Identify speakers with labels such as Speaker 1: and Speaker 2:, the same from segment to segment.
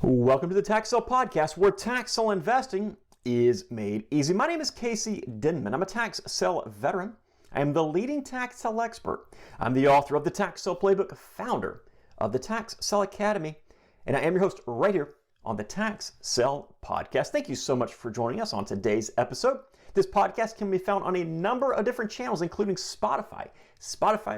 Speaker 1: Welcome to the Tax Sale Podcast, where tax sale investing is made easy. My name is Casey Denman. I'm a tax sale veteran. I am the leading tax sale expert. I'm the author of the Tax Sale Playbook, founder of the Tax Sale Academy, and I am your host right here on the Tax Sale Podcast. Thank you so much for joining us on today's episode. This podcast can be found on a number of different channels, including Spotify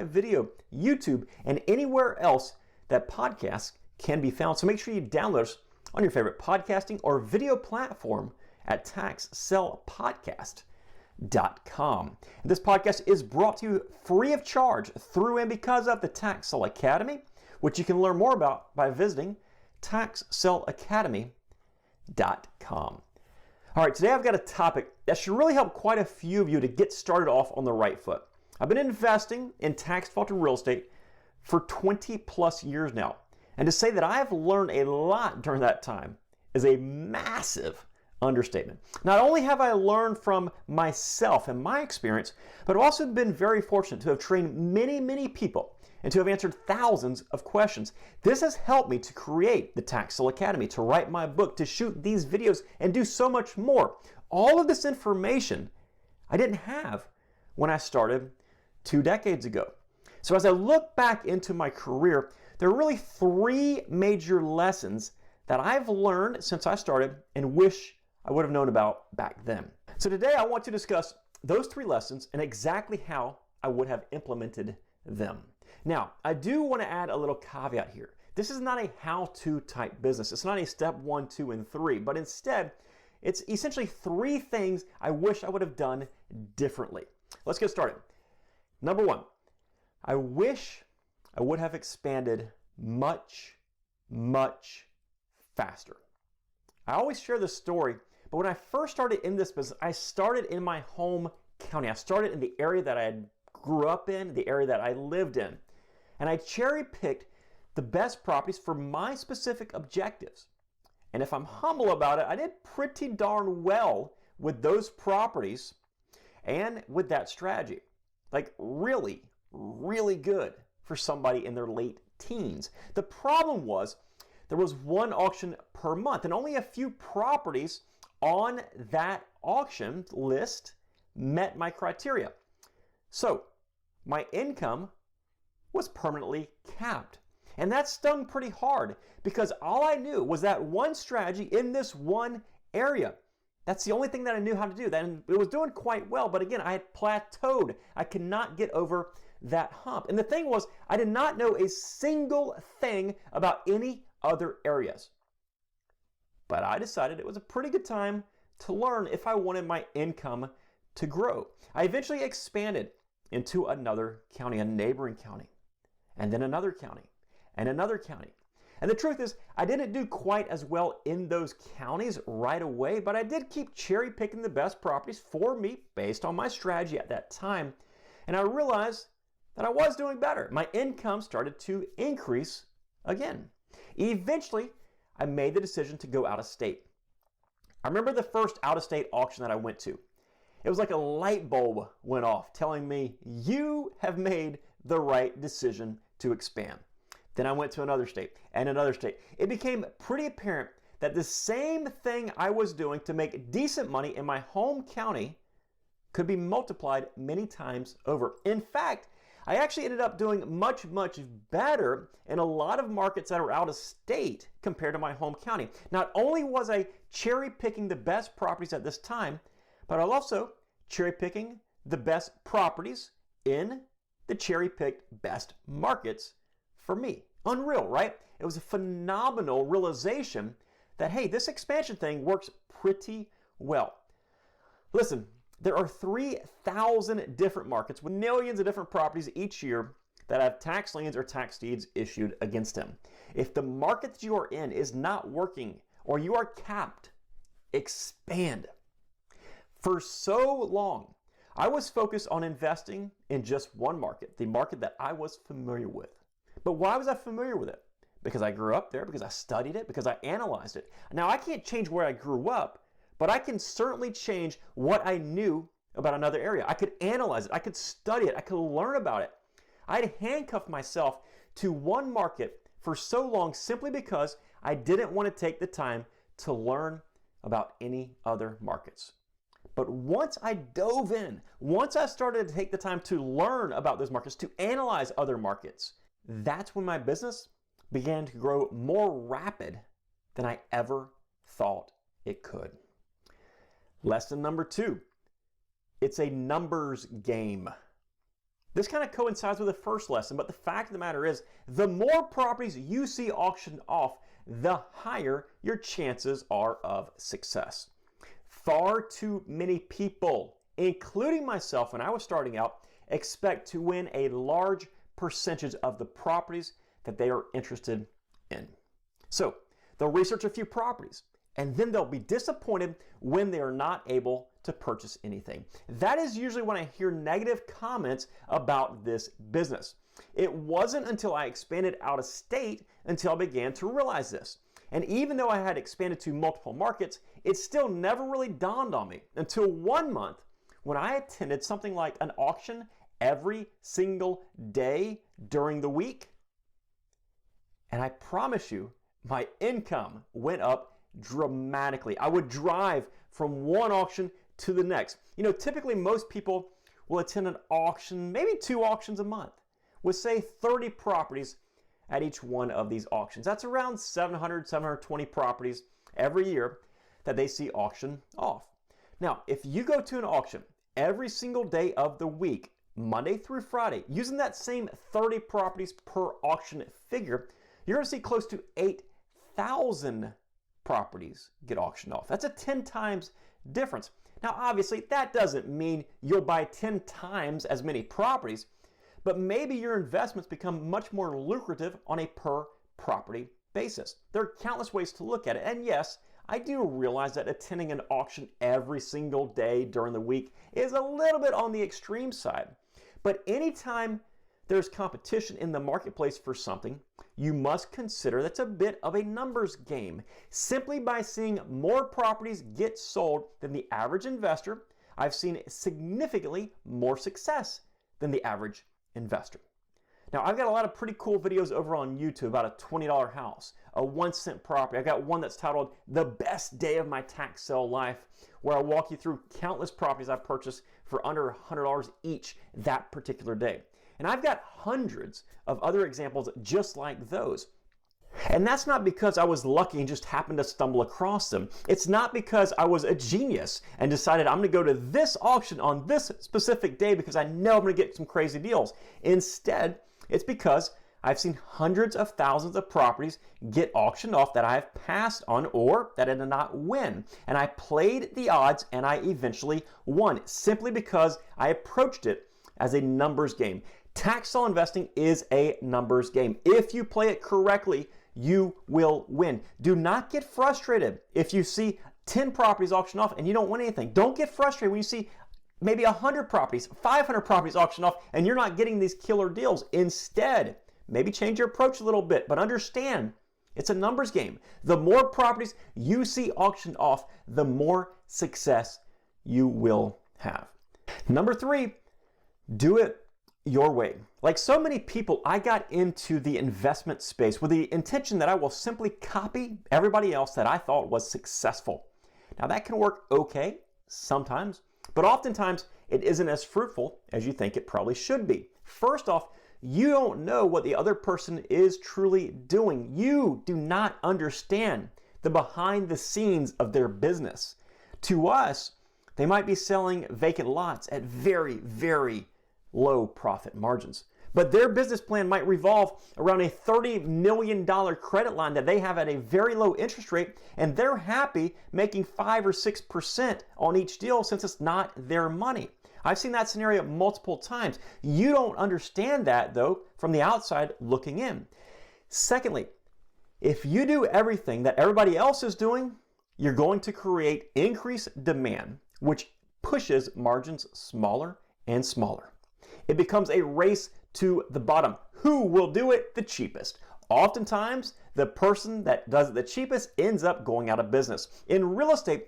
Speaker 1: Video, YouTube, and anywhere else that podcasts can be found. So make sure you download us on your favorite podcasting or video platform at taxsalepodcast.com. This podcast is brought to you free of charge through and because of the Tax Sale Academy, which you can learn more about by visiting taxsalepodcast.com. All right, today I've got a topic that should really help quite a few of you to get started off on the right foot. I've been investing in tax-defaulted real estate for 20 plus years now. And to say that I have learned a lot during that time is a massive understatement. Not only have I learned from myself and my experience, but I've also been very fortunate to have trained many people and to have answered thousands of questions. This has helped me to create the Tax Sale Academy, to write my book, to shoot these videos, and do so much more. All of this information I didn't have when I started 2 decades ago. So as I look back into my career, there are really 3 major lessons that I've learned since I started and wish I would have known about back then. So today I want to discuss those 3 lessons and exactly how I would have implemented them. Now, I do want to add a little caveat here. This is not a how-to type business. It's not a step 1, 2, and 3, but instead, it's essentially 3 things I wish I would have done differently. Let's get started. Number 1, I wish I would have expanded much faster. I always share this story, but when I first started in this business, I started in my home county. I started in the area that I grew up in, the area that I lived in. And I cherry-picked the best properties for my specific objectives. And if I'm humble about it, I did pretty darn well with those properties and with that strategy. Like really good for somebody in their late teens. The problem was there was one auction per month and only a few properties on that auction list met my criteria. So my income was permanently capped. And that stung pretty hard because all I knew was that one strategy in this one area. That's the only thing that I knew how to do. And it was doing quite well, but again, I had plateaued. I could not get over that hump. And the thing was, I did not know a single thing about any other areas. But I decided it was a pretty good time to learn if I wanted my income to grow. I eventually expanded into another county, a neighboring county, and then another county, and another county. And the truth is, I didn't do quite as well in those counties right away, but I did keep cherry picking the best properties for me based on my strategy at that time. And I realized that I was doing better. My income started to increase again. Eventually, I made the decision to go out of state. I remember the first out of state auction that I went to. It was like a light bulb went off telling me, you have made the right decision to expand. Then I went to another state and another state. It became pretty apparent that the same thing I was doing to make decent money in my home county could be multiplied many times over. In fact, I actually ended up doing much better in a lot of markets that are out of state compared to my home county. Not only was I cherry picking the best properties at this time, but I was also cherry picking the best properties in the cherry picked best markets for me. Unreal, right? It was a phenomenal realization that, hey, this expansion thing works pretty well. Listen, there are 3,000 different markets with millions of different properties each year that have tax liens or tax deeds issued against them. If the market that you are in is not working or you are capped, expand. For so long, I was focused on investing in just one market, the market that I was familiar with. But why was I familiar with it? Because I grew up there, because I studied it, because I analyzed it. Now, I can't change where I grew up, but I can certainly change what I knew about another area. I could analyze it, I could study it, I could learn about it. I'd handcuffed myself to one market for so long simply because I didn't want to take the time to learn about any other markets. But once I dove in, once I started to take the time to learn about those markets, to analyze other markets, that's when my business began to grow more rapid than I ever thought it could. Lesson number 2, it's a numbers game. This kind of coincides with the first lesson, but the fact of the matter is, the more properties you see auctioned off, the higher your chances are of success. Far too many people, including myself when I was starting out, expect to win a large percentage of the properties that they are interested in. So they'll research a few properties, and then they'll be disappointed when they are not able to purchase anything. That is usually when I hear negative comments about this business. It wasn't until I expanded out of state until I began to realize this. And even though I had expanded to multiple markets, it still never really dawned on me until one month when I attended something like an auction every single day during the week. And I promise you, my income went up dramatically. I would drive from one auction to the next. You know, typically most people will attend an auction, maybe 2 auctions a month, with say 30 properties at each one of these auctions. That's around 700, 720 properties every year that they see auction off. Now, if you go to an auction every single day of the week, Monday through Friday, using that same 30 properties per auction figure, you're going to see close to 8,000 properties get auctioned off. That's a 10 times difference. Now, obviously, that doesn't mean you'll buy 10 times as many properties, but maybe your investments become much more lucrative on a per property basis. There are countless ways to look at it. And yes, I do realize that attending an auction every single day during the week is a little bit on the extreme side. But anytime there's competition in the marketplace for something, you must consider that's a bit of a numbers game. Simply by seeing more properties get sold than the average investor, I've seen significantly more success than the average investor. Now, I've got a lot of pretty cool videos over on YouTube about a $20 house, a 1-cent property. I got one that's titled The Best Day of My Tax Sale Life, where I walk you through countless properties I've purchased for under $100 each that particular day. And I've got hundreds of other examples just like those. And that's not because I was lucky and just happened to stumble across them. It's not because I was a genius and decided I'm going to go to this auction on this specific day because I know I'm going to get some crazy deals. Instead, it's because I've seen hundreds of thousands of properties get auctioned off that I've passed on or that I did not win. And I played the odds and I eventually won simply because I approached it as a numbers game. Tax sale investing is a numbers game. If you play it correctly, you will win. Do not get frustrated if you see 10 properties auctioned off and you don't win anything. Don't get frustrated when you see maybe 100 properties, 500 properties auctioned off and you're not getting these killer deals. Instead, maybe change your approach a little bit, but understand it's a numbers game. The more properties you see auctioned off, the more success you will have. Number 3, do it your way. Like so many people, I got into the investment space with the intention that I will simply copy everybody else that I thought was successful. Now that can work okay sometimes, but oftentimes it isn't as fruitful as you think it probably should be. First off, you don't know what the other person is truly doing. You do not understand the behind the scenes of their business. To us, they might be selling vacant lots at very, very low profit margins. But their business plan might revolve around a $30 million credit line that they have at a very low interest rate, and they're happy making 5 or 6% on each deal since it's not their money. I've seen that scenario multiple times. You don't understand that, though, from the outside looking in. Secondly, if you do everything that everybody else is doing, you're going to create increased demand, which pushes margins smaller and smaller. It becomes a race to the bottom. Who will do it the cheapest? Oftentimes, the person that does it the cheapest ends up going out of business. In real estate,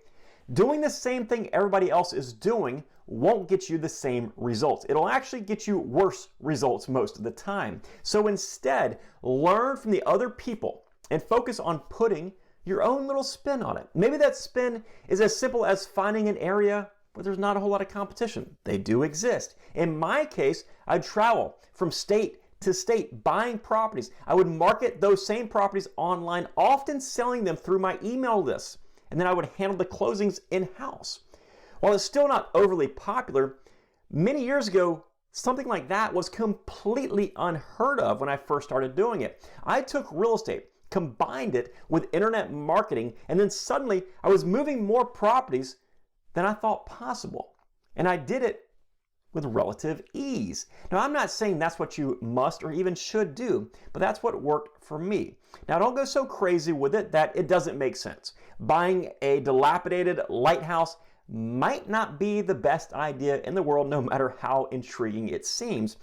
Speaker 1: doing the same thing everybody else is doing won't get you the same results. It'll actually get you worse results most of the time. So instead, learn from the other people and focus on putting your own little spin on it. Maybe that spin is as simple as finding an area where there's not a whole lot of competition. They do exist. In my case, I'd travel from state to state buying properties. I would market those same properties online, often selling them through my email lists, and then I would handle the closings in-house. While it's still not overly popular, many years ago, something like that was completely unheard of when I first started doing it. I took real estate, combined it with internet marketing, and then suddenly I was moving more properties than I thought possible. And I did it with relative ease. Now, I'm not saying that's what you must or even should do, but that's what worked for me. Now, don't go so crazy with it that it doesn't make sense. Buying a dilapidated lighthouse might not be the best idea in the world, no matter how intriguing it seems.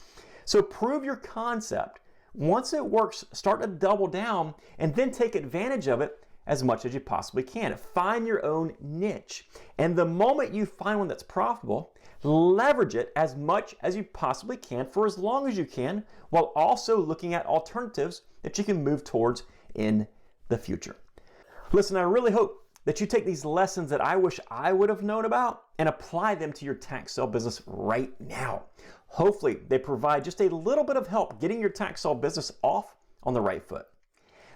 Speaker 1: So prove your concept. Once it works, start to double down and then take advantage of it as much as you possibly can. Find your own niche. And the moment you find one that's profitable, leverage it as much as you possibly can for as long as you can, while also looking at alternatives that you can move towards in the future. Listen, I really hope that you take these lessons that I wish I would have known about and apply them to your tax sale business right now. Hopefully, they provide just a little bit of help getting your tax sale business off on the right foot.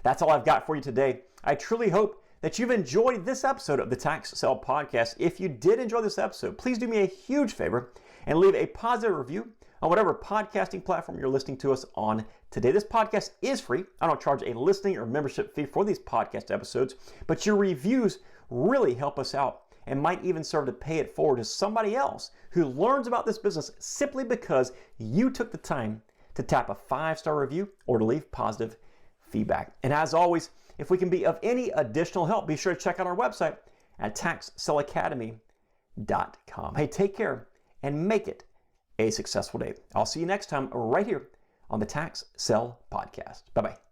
Speaker 1: That's all I've got for you today. I truly hope that you've enjoyed this episode of the Tax Sale Podcast. If you did enjoy this episode, please do me a huge favor and leave a positive review on whatever podcasting platform you're listening to us on today. This podcast is free. I don't charge a listening or membership fee for these podcast episodes, but your reviews really help us out and might even serve to pay it forward to somebody else who learns about this business simply because you took the time to tap a 5-star review or to leave positive feedback. And as always, if we can be of any additional help, be sure to check out our website at taxsaleacademy.com. Hey, take care and make it a successful day. I'll see you next time right here on the Tax Sale Podcast. Bye-bye.